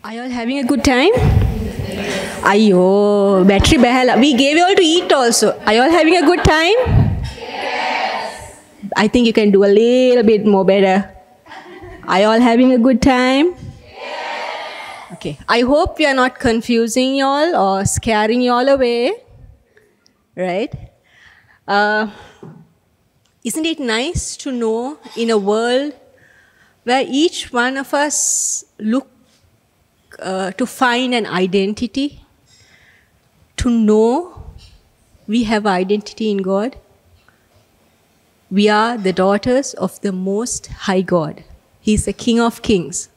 Are you all having a good time? Ayo, battery behala. We gave you all to eat also. Are you all having a good time? Yes. I think you can do a little bit more better. Are you all having a good time? Yes. Okay. I hope we are not confusing you all or scaring you all away. Right? Isn't it nice to know in a world where each one of us look to find an identity, to know we have identity in God? We are the daughters of the Most High God. He's the King of Kings.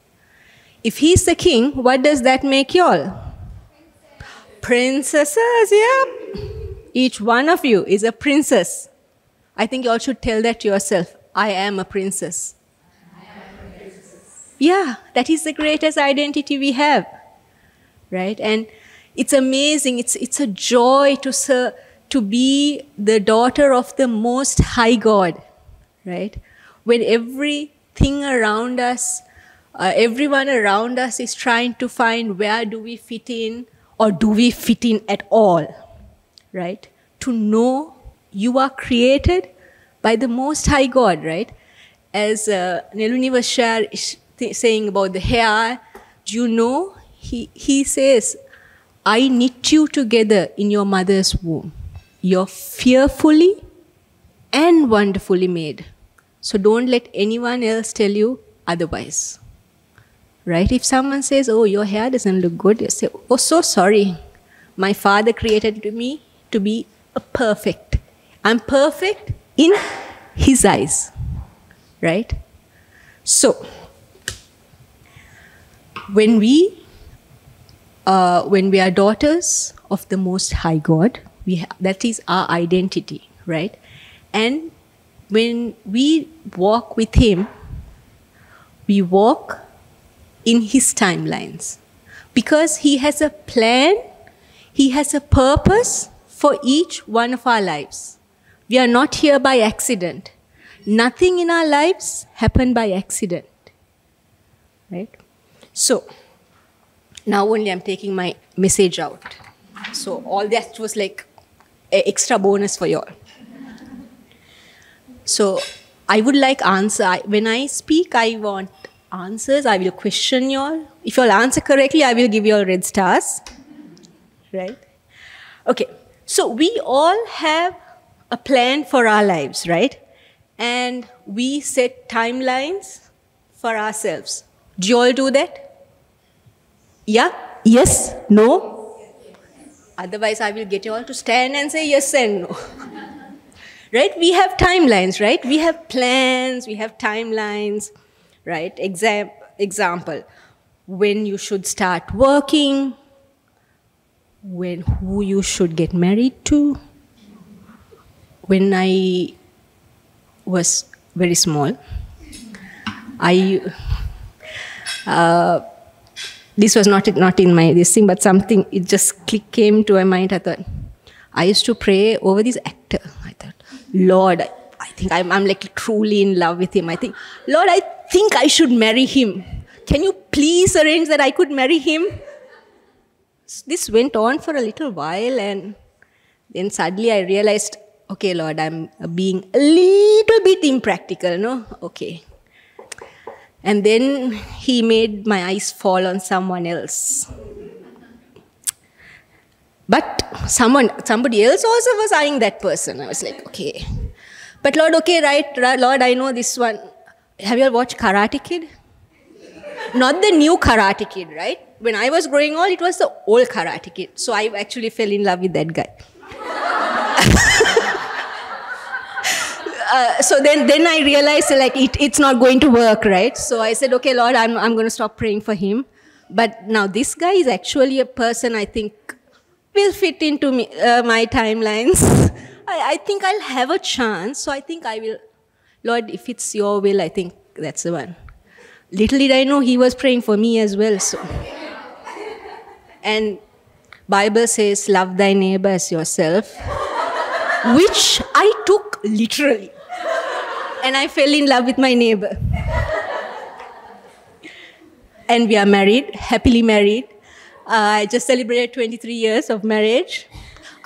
If He's the King, what does that make you all? Princesses, yeah. Each one of you is a princess. I think you all should tell that to yourself. I am a princess. Yeah, that is the greatest identity we have, right? And it's amazing. It's a joy to be the daughter of the Most High God, right? When everything around us, everyone around us is trying to find where do we fit in, or do we fit in at all, right? To know you are created by the Most High God, right? As Neluni was saying about the hair, do you know, he says, I knit you together in your mother's womb. You're fearfully and wonderfully made. So don't let anyone else tell you otherwise. Right? If someone says, oh, your hair doesn't look good, you say, oh, so sorry. My Father created me to be perfect. I'm perfect in His eyes. Right? So, when we are daughters of the Most High God, that is our identity, right? And when we walk with Him, we walk in His timelines. Because He has a plan, He has a purpose for each one of our lives. We are not here by accident. Nothing in our lives happened by accident, right? So, now only I'm taking my message out. So all that was like an extra bonus for you all. So I would like answer. When I speak, I want answers. I will question you all. If you all answer correctly, I will give you all red stars. Right? Okay. So we all have a plan for our lives, right? And we set timelines for ourselves. Do you all do that? Yeah? Yes? No? Otherwise, I will get you all to stand and say yes and no. Right? We have timelines, right? We have plans, we have timelines, right? Example, when you should start working, who you should get married to. When I was very small, this was not in my this thing, but something, it just came to my mind. I thought, I used to pray over this actor. I thought, Lord, I think I'm like truly in love with him. I think, Lord, I think I should marry him. Can you please arrange that I could marry him? This went on for a little while, and then suddenly I realized, okay, Lord, I'm being a little bit impractical, no? Okay. And then He made my eyes fall on someone else. But somebody else also was eyeing that person. I was like, okay. But Lord, okay, right, Lord, I know this one. Have you all watched Karate Kid? Not the new Karate Kid, right? When I was growing old, it was the old Karate Kid. So I actually fell in love with that guy. So then I realized like it's not going to work, right? So I said, okay, Lord, I'm going to stop praying for him. But now this guy is actually a person I think will fit into my timelines. I think I'll have a chance. So I think I will, Lord, if it's your will, I think that's the one. Little did I know He was praying for me as well. So, and Bible says, love thy neighbor as yourself, which I took literally. And I fell in love with my neighbor. And we are married, happily married. I just celebrated 23 years of marriage.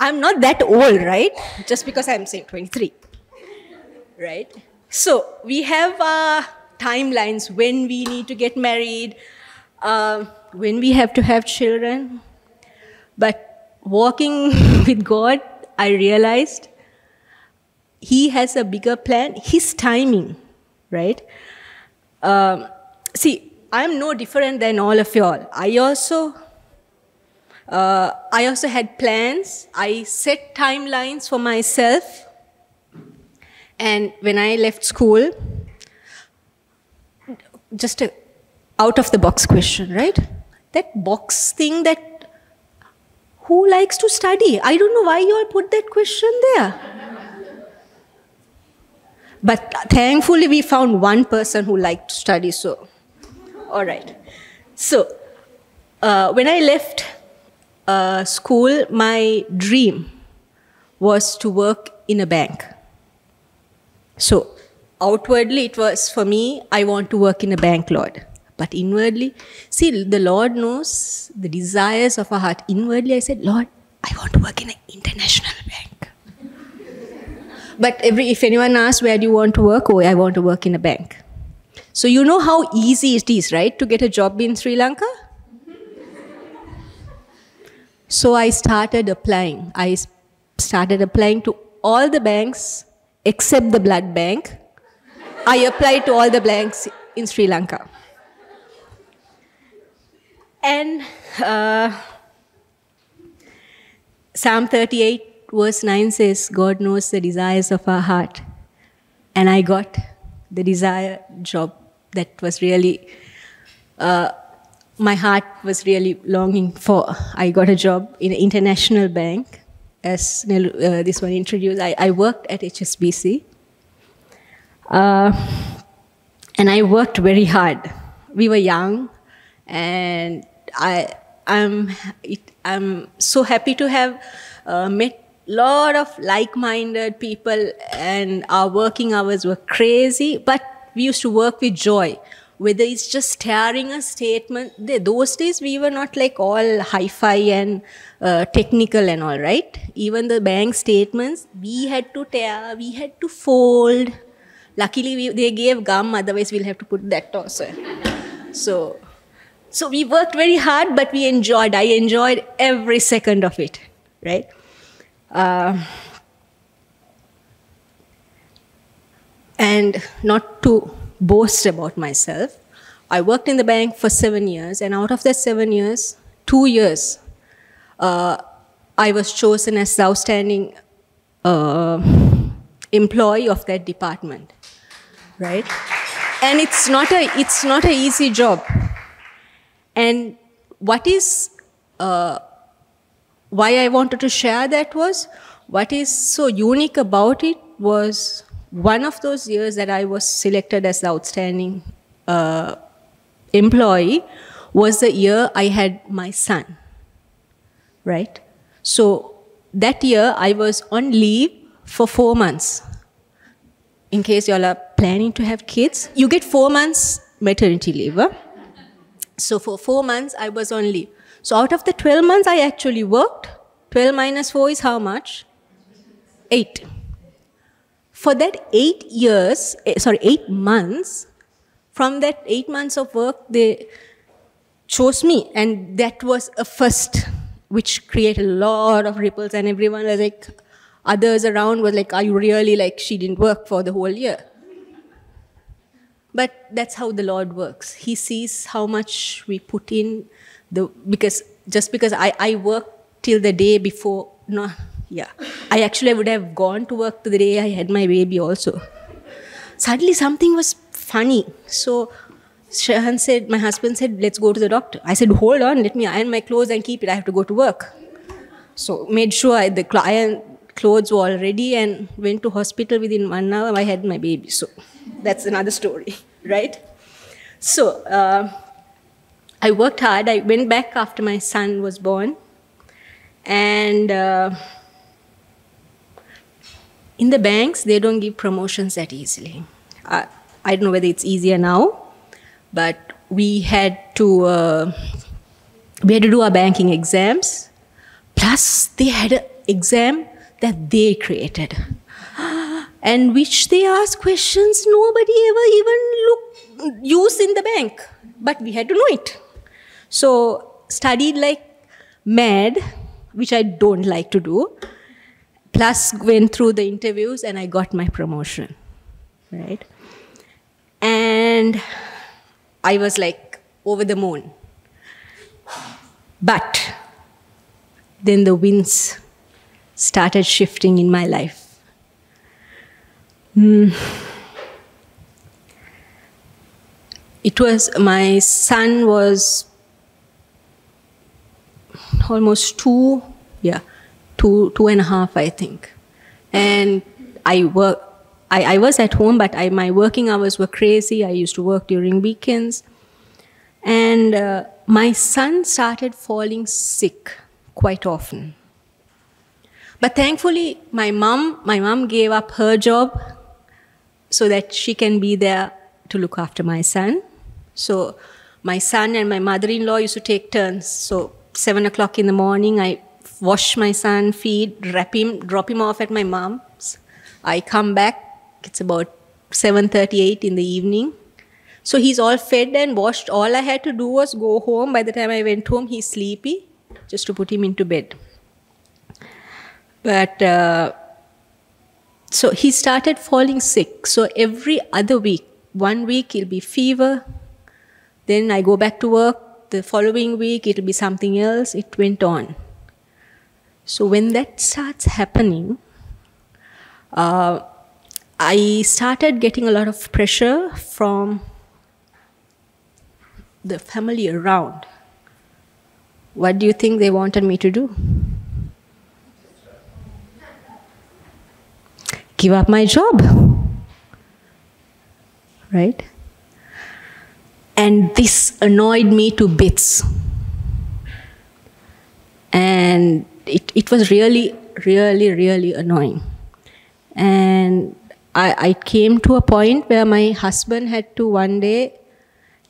I'm not that old, right? Just because I'm saying 23, right? So we have timelines when we need to get married, when we have to have children. But walking with God, I realized He has a bigger plan, His timing, right? See, I'm no different than all of y'all. I also had plans. I set timelines for myself. And when I left school, just a out-of-the-box question, right? That box thing that, who likes to study? I don't know why you all put that question there. But thankfully, we found one person who liked to study, so, all right. So, when I left school, my dream was to work in a bank. So, outwardly, it was for me, I want to work in a bank, Lord. But inwardly, see, the Lord knows the desires of our heart. Inwardly, I said, Lord, I want to work in an international bank. But if anyone asks, where do you want to work? Oh, I want to work in a bank. So you know how easy it is, right, to get a job in Sri Lanka? So I started applying. I started applying to all the banks except the blood bank. I applied to all the banks in Sri Lanka. And Psalm 38 verse 9 says, God knows the desires of our heart. And I got the desired job that was really, my heart was really longing for. I got a job in an international bank. As this one introduced, I worked at HSBC. And I worked very hard. We were young, and I'm so happy to have met a lot of like-minded people, and our working hours were crazy, but we used to work with joy. Whether it's just tearing a statement, those days we were not like all hi-fi and technical and all, right? Even the bank statements, we had to tear, we had to fold. Luckily, they gave gum, otherwise we'll have to put that also. So we worked very hard, but I enjoyed every second of it, right? And not to boast about myself, I worked in the bank for 7 years, and out of that 7 years, 2 years, I was chosen as the outstanding employee of that department, right? And it's not a easy job. And what is why I wanted to share that was, what is so unique about it was, one of those years that I was selected as the outstanding employee was the year I had my son, right? So that year I was on leave for 4 months. In case you all are planning to have kids, you get 4 months maternity leave. Huh? So for 4 months I was on leave. So out of the 12 months I actually worked. 12 minus 4 is how much? 8. For that 8 months, from that 8 months of work, they chose me. And that was a first, which created a lot of ripples. And everyone was like, others around were like, are you really, like, she didn't work for the whole year? But that's how the Lord works. He sees how much we put in, because I worked till the day before, I actually would have gone to work the day I had my baby also. Suddenly something was funny. So Shehana said, my husband said, let's go to the doctor. I said, hold on, let me iron my clothes and keep it. I have to go to work. So made sure the client clothes were all ready and went to hospital. Within 1 hour, I had my baby. So that's another story, right? So I worked hard. I went back after my son was born. And in the banks, they don't give promotions that easily. I don't know whether it's easier now, but we had to do our banking exams. Plus, they had an exam that they created, and which they asked questions nobody ever even used in the bank. But we had to know it. So, studied like mad, which I don't like to do. Plus, went through the interviews and I got my promotion, right? And I was like over the moon. But then the winds started shifting in my life. It was, my son was almost two and a half, I think. And I was at home, but my working hours were crazy. I used to work during weekends. And my son started falling sick quite often. But thankfully, my mom gave up her job so that she can be there to look after my son. So my son and my mother-in-law used to take turns. So 7 o'clock in the morning, I wash my son, feed, wrap him, drop him off at my mom's. I come back, it's about 7:38 in the evening. So he's all fed and washed. All I had to do was go home. By the time I went home, he's sleepy, just to put him into bed. But, so he started falling sick. So every other week, 1 week it'll be fever. Then I go back to work. The following week it'll be something else. It went on. So when that starts happening, I started getting a lot of pressure from the family around. What do you think they wanted me to do? Give up my job, right? And this annoyed me to bits. And it was really, really, really annoying. And I came to a point where my husband had to one day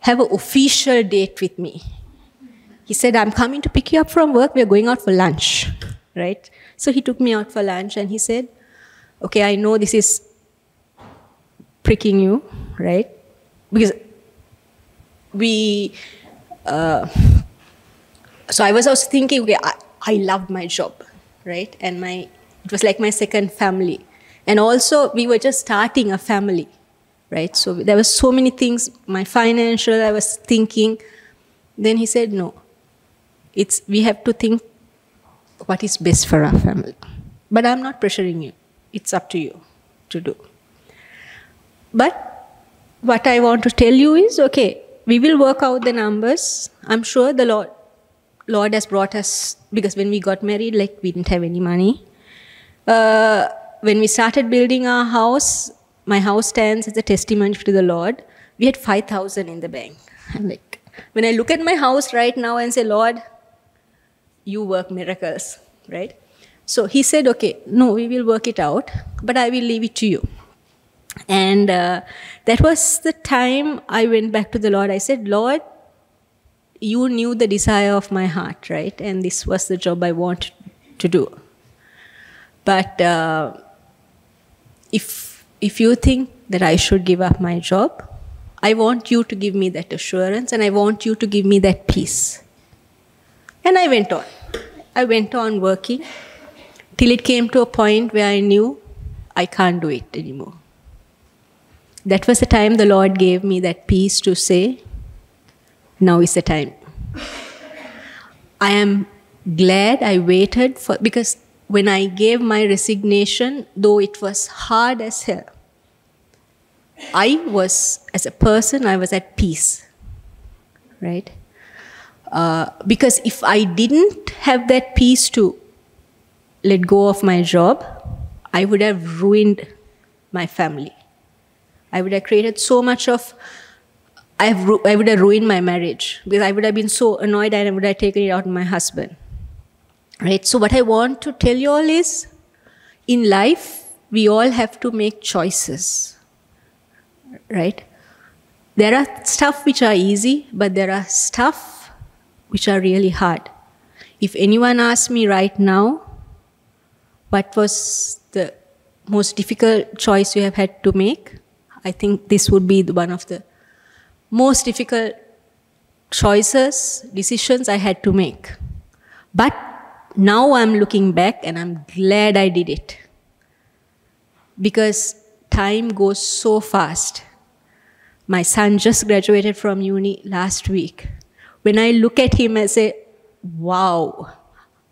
have an official date with me. He said, I'm coming to pick you up from work, we're going out for lunch, right? So he took me out for lunch and he said, okay, I know this is pricking you, right? Because so I was also thinking, okay, I loved my job, right? And it was like my second family. And also, we were just starting a family, right? So there were so many things, my financial, I was thinking. Then he said, no, we have to think what is best for our family. But I'm not pressuring you. It's up to you to do. But what I want to tell you is, okay, we will work out the numbers. I'm sure the Lord has brought us, because when we got married, like, we didn't have any money. When we started building our house, my house stands as a testimony to the Lord. We had 5,000 in the bank. Like, when I look at my house right now and say, Lord, you work miracles, right? So he said, okay, no, we will work it out, but I will leave it to you. And that was the time I went back to the Lord. I said, Lord, you knew the desire of my heart, right? And this was the job I wanted to do. But if you think that I should give up my job, I want you to give me that assurance and I want you to give me that peace. And I went on. I went on working till it came to a point where I knew I can't do it anymore. That was the time the Lord gave me that peace to say, now is the time. I am glad I waited because when I gave my resignation, though it was hard as hell, as a person, I was at peace, right? Because if I didn't have that peace to let go of my job, I would have ruined my family. I would have created so much of, I would have ruined my marriage because I would have been so annoyed and I would have taken it out on my husband. Right? So what I want to tell you all is, in life, we all have to make choices. Right? There are stuff which are easy, but there are stuff which are really hard. If anyone asks me right now, what was the most difficult choice you have had to make, I think this would be one of the most difficult choices, decisions I had to make. But now I'm looking back and I'm glad I did it. Because time goes so fast. My son just graduated from uni last week. When I look at him, I say, wow,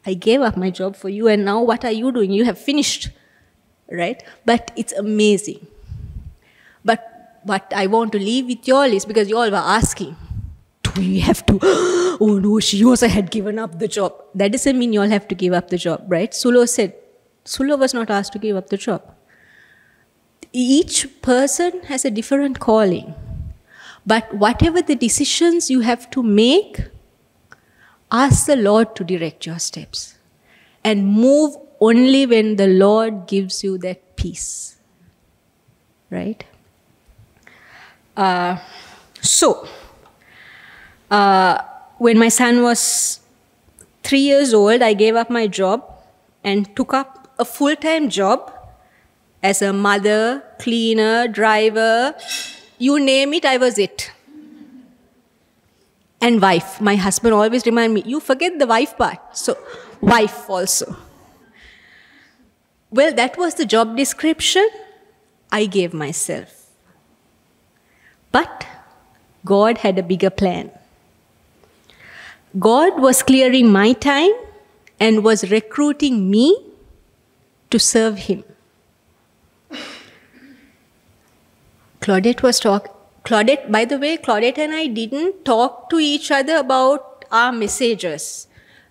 I gave up my job for you and now what are you doing? You have finished, right? But it's amazing. But what I want to leave with you all is because you all were asking, do we have to, oh no, she also had given up the job. That doesn't mean you all have to give up the job, right? Sulo said, Sulo was not asked to give up the job. Each person has a different calling. But whatever the decisions you have to make, ask the Lord to direct your steps. And move only when the Lord gives you that peace. Right? When my son was 3 years old, I gave up my job and took up a full-time job as a mother, cleaner, driver, you name it, I was it. And wife. My husband always reminds me, you forget the wife part. So, wife also. Well, that was the job description I gave myself. But God had a bigger plan. God was clearing my time and was recruiting me to serve Him. Claudette, by the way, Claudette and I didn't talk to each other about our messages.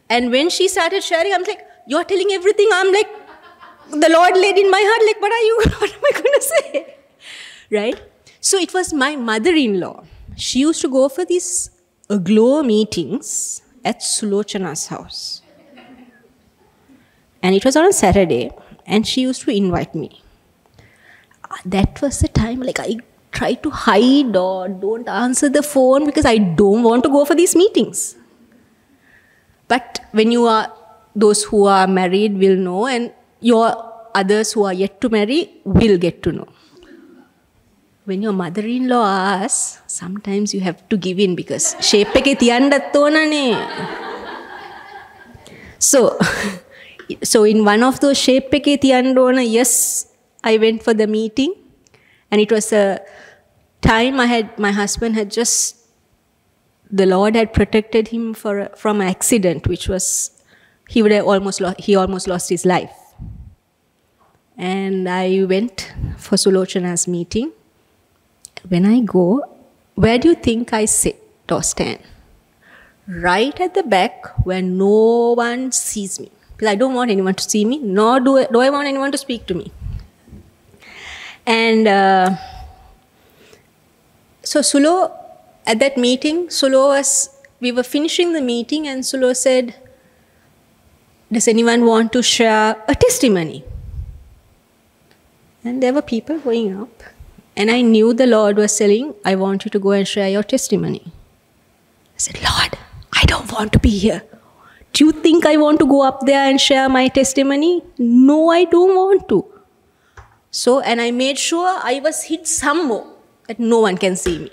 And when she started sharing, I'm like, you're telling everything. I'm like, the Lord laid in my heart, like, what am I going to say? Right? So it was my mother-in-law. She used to go for these Aglow meetings at Sulochana's house. And it was on a Saturday, and she used to invite me. That was the time, like, I tried to hide or don't answer the phone because I don't want to go for these meetings. But when you are, those who are married will know, and your others who are yet to marry will get to know. When your mother-in-law asks, sometimes you have to give in because shape එක තියන්නත් ඕනනේ. So in one of those shape එකේ තියන්න ඕන, yes, I went for the meeting, and it was a time my husband had just, the Lord had protected him from an accident, which was, he almost lost his life. And I went for Sulochana's meeting. When I go, where do you think I sit or stand? Right at the back where no one sees me. Because I don't want anyone to see me, nor do I want anyone to speak to me. And so Sulo, at that meeting, we were finishing the meeting and Sulo said, does anyone want to share a testimony? And there were people going up. And I knew the Lord was saying, I want you to go and share your testimony. I said, Lord, I don't want to be here. Do you think I want to go up there and share my testimony? No, I don't want to. So, and I made sure I was hid somewhere that no one can see me.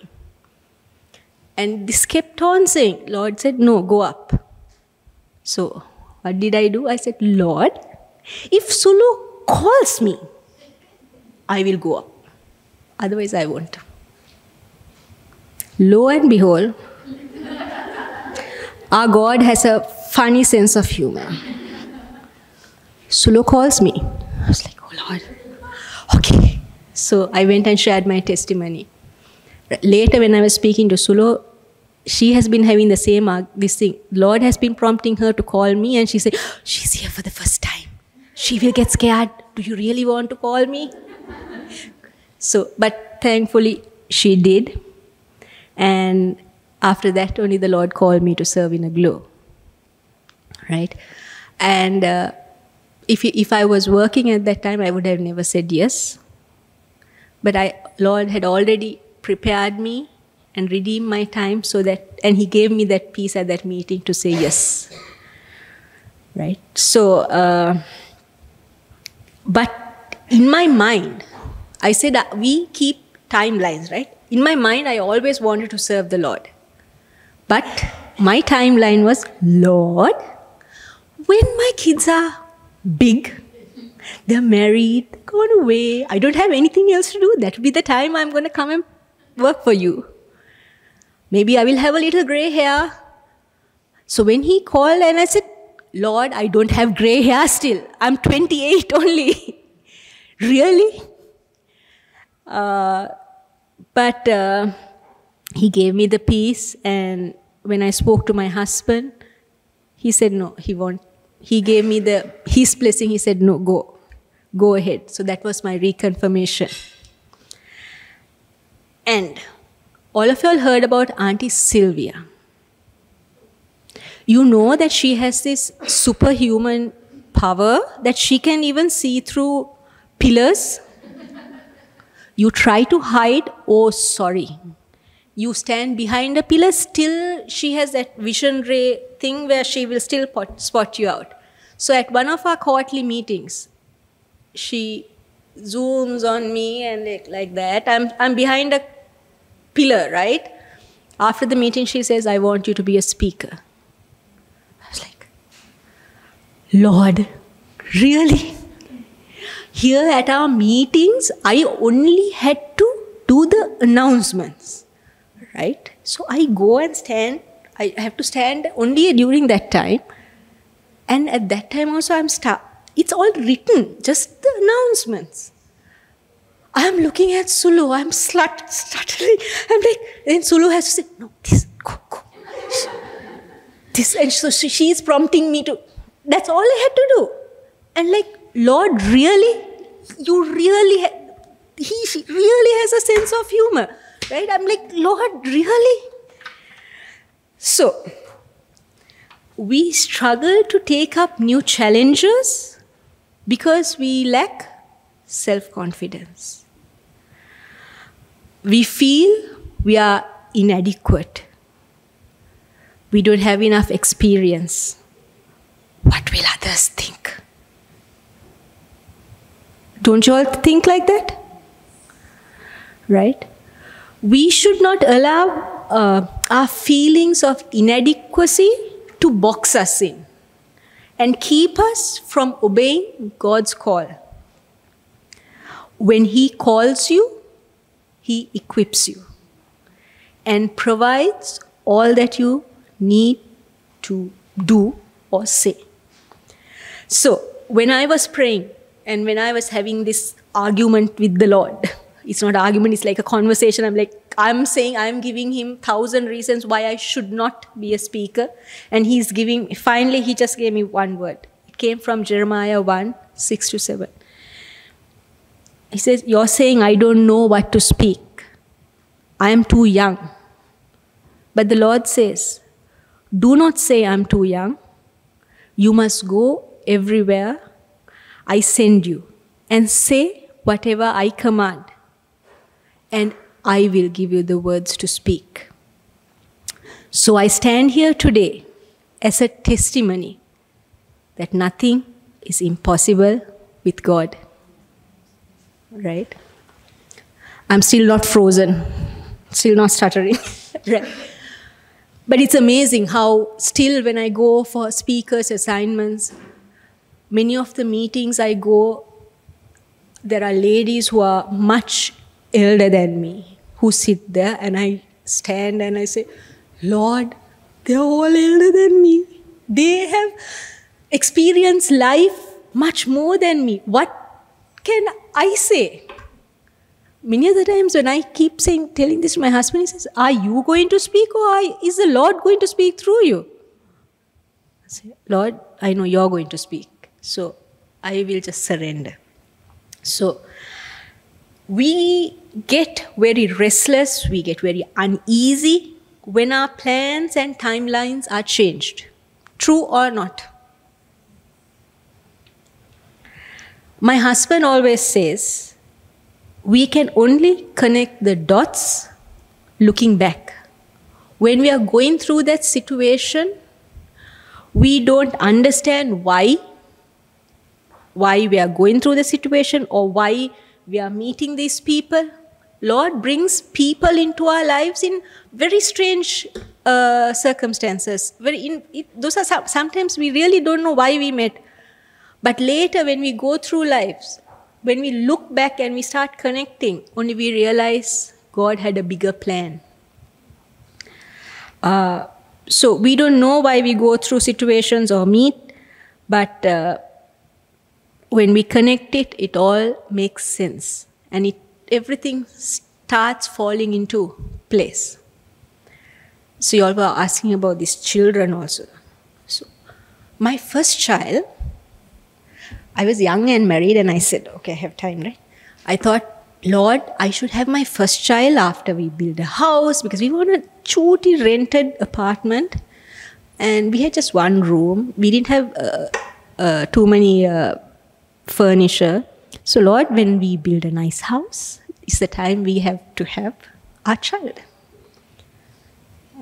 And this kept on saying, Lord said, no, go up. So, what did I do? I said, Lord, if Sulu calls me, I will go up. Otherwise, I won't. Lo and behold, our God has a funny sense of humor. Sulu calls me. I was like, oh Lord. Okay. So I went and shared my testimony. Later, when I was speaking to Sulu, she has been having the same, this thing. Lord has been prompting her to call me, and she said, she's here for the first time. She will get scared. Do you really want to call me? So, but thankfully, she did. And after that, only the Lord called me to serve in Aglow. Right? And if I was working at that time, I would have never said yes. But Lord had already prepared me and redeem my time so that, and he gave me that peace at that meeting to say yes. Right? So, but in my mind, I said we keep timelines, right? In my mind, I always wanted to serve the Lord. But my timeline was, Lord, when my kids are big, they're married, they're gone away, I don't have anything else to do, that will be the time I'm going to come and work for you. Maybe I will have a little gray hair. So when he called and I said, Lord, I don't have gray hair still. I'm 28 only. Really? But he gave me the peace, and when I spoke to my husband, he said no, he won't. He gave me his blessing. He said, no, go ahead. So that was my reconfirmation. And all of you all heard about Auntie Sylvia. You know that she has this superhuman power that she can even see through pillars. You try to hide, oh sorry. You stand behind a pillar, still she has that vision ray thing where she will still spot you out. So at one of our quarterly meetings, she zooms on me and like that. I'm behind a pillar, right? After the meeting, she says, I want you to be a speaker. I was like, Lord, really? Here at our meetings, I only had to do the announcements, right? So I go and stand. I have to stand only during that time. And at that time also, it's all written, just the announcements. I'm looking at Sulu. I'm stuttering. I'm like, then Sulu has to say, no, this, go. This, and so she's prompting me to, that's all I had to do. And like, Lord, really? You really, he really has a sense of humor, right? I'm like, Lord, really? So, we struggle to take up new challenges because we lack self-confidence. We feel we are inadequate. We don't have enough experience. What will others think? Don't you all think like that? Right? We should not allow our feelings of inadequacy to box us in and keep us from obeying God's call. When He calls you, He equips you and provides all that you need to do or say. So, when I was praying and when I was having this argument with the Lord, it's not argument, it's like a conversation. I'm saying I'm giving Him 1,000 reasons why I should not be a speaker. And finally He just gave me one word. It came from Jeremiah 1, 6-7. He says, you're saying I don't know what to speak. I am too young. But the Lord says, do not say I'm too young. You must go everywhere I send you and say whatever I command. And I will give you the words to speak. So I stand here today as a testimony that nothing is impossible with God. Right? I'm still not frozen, still not stuttering. Right? But it's amazing how still when I go for speakers' assignments, many of the meetings I go, there are ladies who are much elder than me, who sit there, and I stand and I say, Lord, they're all elder than me. They have experienced life much more than me. What can I say? Many of the times when I keep telling this to my husband, he says, are you going to speak or is the Lord going to speak through you? I say, Lord, I know you're going to speak. So I will just surrender. So we get very restless, we get very uneasy when our plans and timelines are changed. True or not? My husband always says, we can only connect the dots looking back. When we are going through that situation, we don't understand why we are going through the situation or why we are meeting these people. Lord brings people into our lives in very strange circumstances. Those are sometimes we really don't know why we met. But later when we go through lives, when we look back and we start connecting, only we realize God had a bigger plan. So we don't know why we go through situations or meet, but when we connect it, it all makes sense. And everything starts falling into place. So you all were asking about these children also. So my first child, I was young and married, and I said, okay, I have time, right? I thought, Lord, I should have my first child after we build a house, because we want a chooty rented apartment. And we had just one room. We didn't have too many furniture. So Lord, when we build a nice house, it's the time we have to have our child.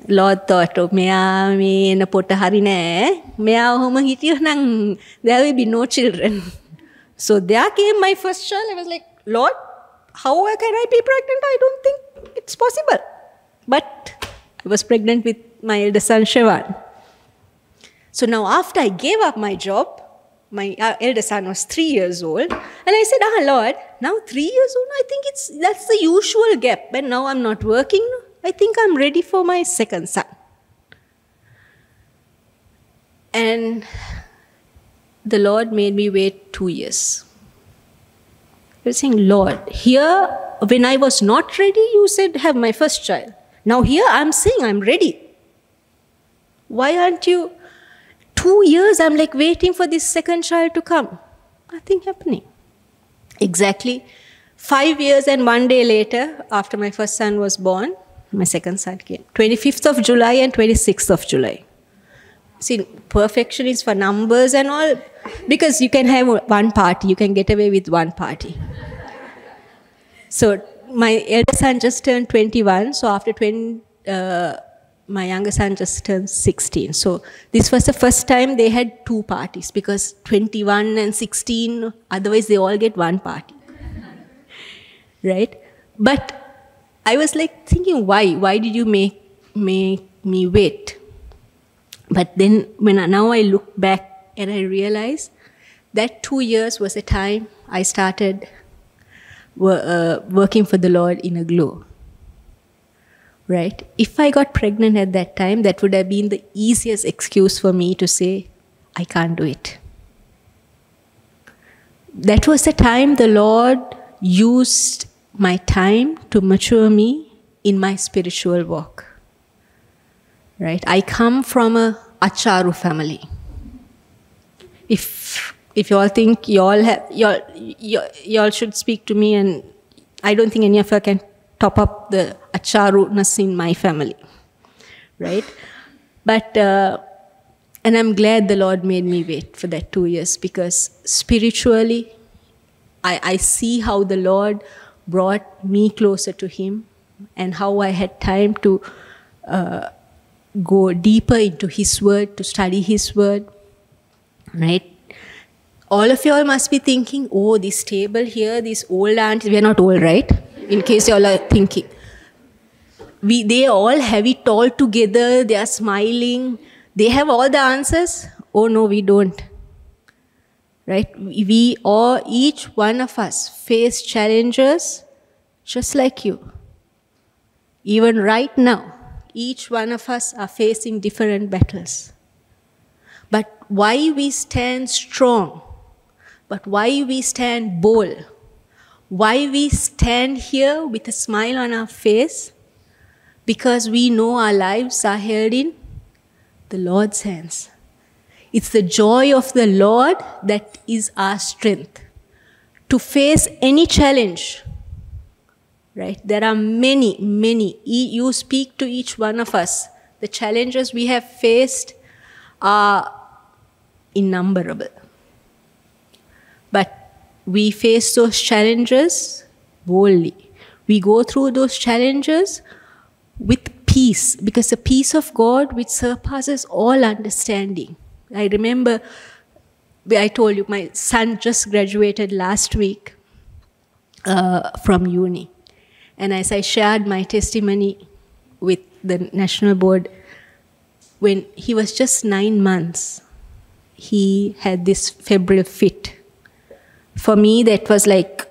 Lord thought, මෙයා මේ එන පොට හරි නෑ. මෙයා ඔහොම හිටියොත් නම් there will be no children. So there came my first child. I was like, Lord, how can I be pregnant? I don't think it's possible. But I was pregnant with my elder son, Shehana. So now after I gave up my job, my elder son was 3 years old. And I said, Lord, now 3 years old, I think that's the usual gap. But now I'm not working. I think I'm ready for my second son. And the Lord made me wait 2 years. I was saying, Lord, here, when I was not ready, you said, have my first child. Now here, I'm saying I'm ready. Why aren't you? 2 years, I'm like waiting for this second child to come. Nothing happening. Exactly 5 years and 1 day later, after my first son was born, my second son came. 25th of July and 26th of July. See, perfection is for numbers and all, because you can have one party, you can get away with one party. So my elder son just turned 21, so after 20, my younger son just turned 16. So this was the first time they had two parties, because 21 and 16, otherwise they all get one party. Right? But I was like thinking, why? Why did you make me wait? But then now I look back and I realize that 2 years was the time I started working for the Lord in Aglow. Right? If I got pregnant at that time, that would have been the easiest excuse for me to say, I can't do it. That was the time the Lord used my time to mature me in my spiritual walk. Right? I come from a Acharu family. If you all think y'all should speak to me, and I don't think any of you can top up the Acharu-ness in my family. Right? But, and I'm glad the Lord made me wait for that 2 years, because spiritually, I see how the Lord brought me closer to Him, and how I had time to go deeper into His Word, to study His Word, right? All of you all must be thinking, oh, this table here, these old aunties, we are not old, right? In case you all are thinking. They all have it all together, they are smiling, they have all the answers. Oh no, we don't. Right? We all, each one of us, face challenges just like you. Even right now, each one of us are facing different battles. But why we stand strong, but why we stand bold, why we stand here with a smile on our face, because we know our lives are held in the Lord's hands. It's the joy of the Lord that is our strength to face any challenge. Right? There are many, many. You speak to each one of us. The challenges we have faced are innumerable. But we face those challenges boldly. We go through those challenges with peace, because the peace of God which surpasses all understanding. I remember, I told you, my son just graduated last week from uni. And as I shared my testimony with the National Board, when he was just 9 months, he had this febrile fit. For me, that was like,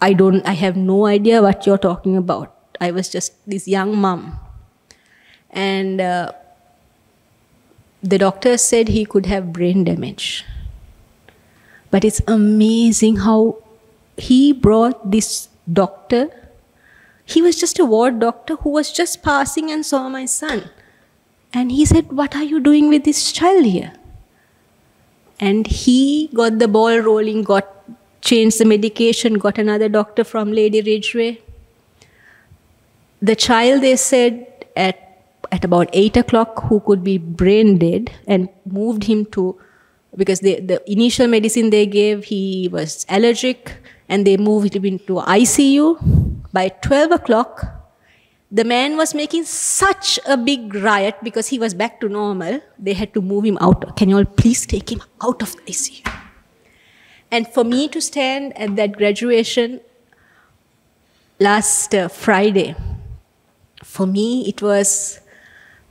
I have no idea what you're talking about. I was just this young mom. And the doctor said he could have brain damage. But it's amazing how he brought this doctor. He was just a ward doctor who was just passing and saw my son. And he said, "What are you doing with this child here?" And he got the ball rolling, changed the medication, got another doctor from Lady Ridgeway. The child, they said, at about 8 o'clock, who could be brain dead, and moved him to, because the initial medicine they gave, he was allergic, and they moved him into ICU. By 12 o'clock, the man was making such a big riot because he was back to normal. They had to move him out. "Can you all please take him out of the ICU?" And for me to stand at that graduation last Friday, for me it was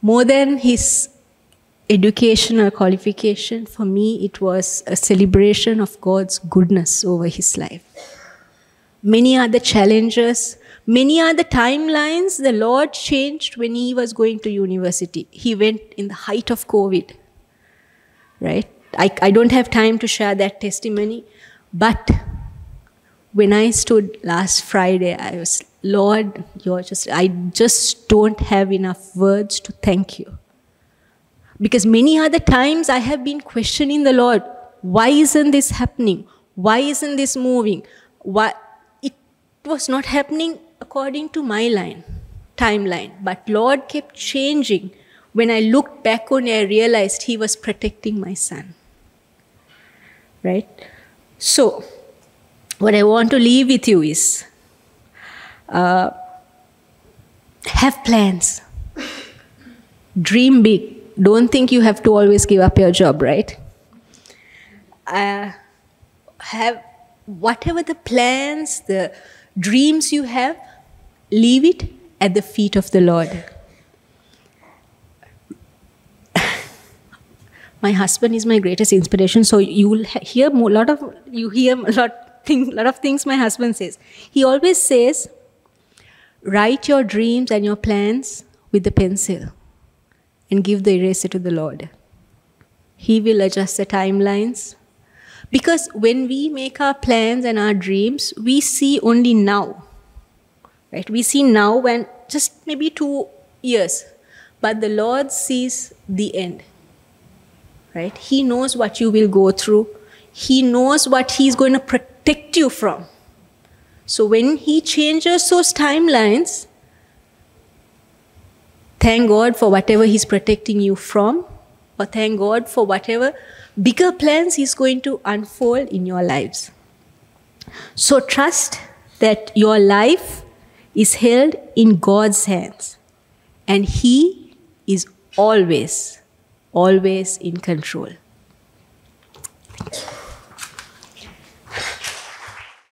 more than his educational qualification. For me, it was a celebration of God's goodness over his life. Many are the challenges, many are the timelines the Lord changed when he was going to university. He went in the height of COVID, right? I don't have time to share that testimony, but when I stood last Friday, I was, "Lord, I just don't have enough words to thank you." Because many other times I have been questioning the Lord, why isn't this happening? Why isn't this moving? Why? It was not happening according to my timeline. But Lord kept changing. When I looked back on it, I realized he was protecting my son. Right? So, what I want to leave with you is, have plans. Dream big. Don't think you have to always give up your job, right? Have whatever the plans, the dreams you have, leave it at the feet of the Lord. My husband is my greatest inspiration, so you will hear a lot of things my husband says. He always says, "Write your dreams and your plans with the pencil and give the eraser to the Lord. He will adjust the timelines." Because when we make our plans and our dreams, we see only now. Right? We see now when just maybe 2 years. But the Lord sees the end. Right? He knows what you will go through. He knows what He's going to protect you from. So when He changes those timelines, thank God for whatever He's protecting you from, or thank God for whatever bigger plans He's going to unfold in your lives. So trust that your life is held in God's hands, and He is always in control. Thank you.